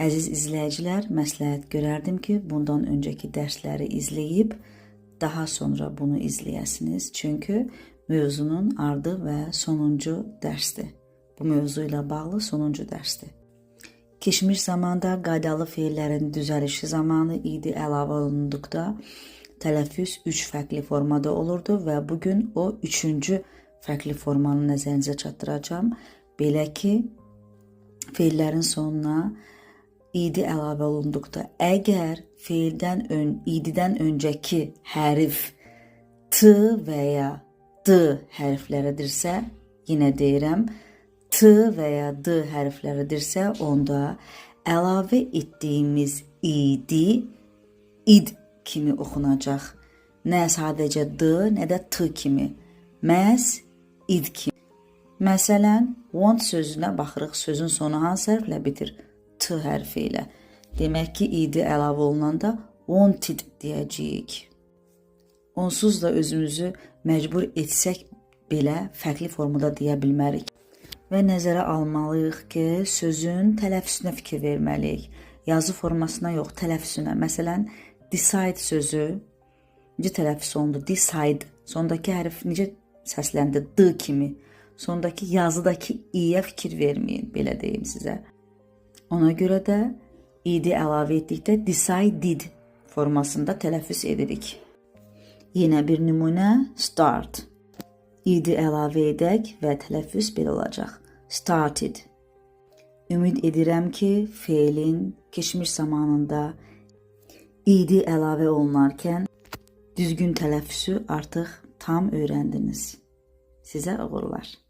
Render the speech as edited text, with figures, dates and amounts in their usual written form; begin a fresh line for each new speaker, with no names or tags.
Əziz izləyicilər, məsləhət görərdim ki, bundan öncəki dərsləri izləyib, daha sonra bunu izləyəsiniz. Çünki mövzunun ardı və sonuncu dərsdir. Bu mövzu ilə bağlı sonuncu dərsdir. Keçmiş zamanda qaydalı feillərin düzəlişi zamanı idi əlavə olunduqda tələffüz 3 fərqli formada olurdu və bugün o 3-cü fərqli formanı nəzərinizə çatdıracağam. Belə ki, feillərin sonuna idi əlavə olunduqda əgər ididən öncəki hərf t və ya d hərfləridirsə, yenə deyirəm, t və ya d hərfləridirsə, onda əlavə etdiyimiz idi, id kimi oxunacaq. Nə sadəcə d, nə də t kimi. Məhz id kimi. Məsələn, want sözünə baxırıq, sözün sonu hansı hərflə bitir? T hərfi ilə. Demək ki, idi əlavə olunanda wanted deyəcəyik. Onsuz da özümüzü məcbur etsək belə fərqli formada deyə bilmərik. Və nəzərə almalıyıq ki, sözün tələffüzünə fikir verməliyik. Yazı formasına yox, tələffüzünə. Məsələn, decide sözü necə tələffüz olundu? Decide. Sondakı hərf necə səsləndi? D kimi. Sondakı yazıdakı i-yə fikir verməyin, belə deyim sizə. Ona görə də idi əlavə etdikdə decided formasında tələffüz edirik. Yenə bir nümunə start. İdi əlavə edək və tələffüz belə olacaq. Started. Ümid edirəm ki, feilin keçmiş zamanında idi əlavə olunarkən düzgün tələffüzü artıq tam öyrəndiniz. Sizə uğurlar.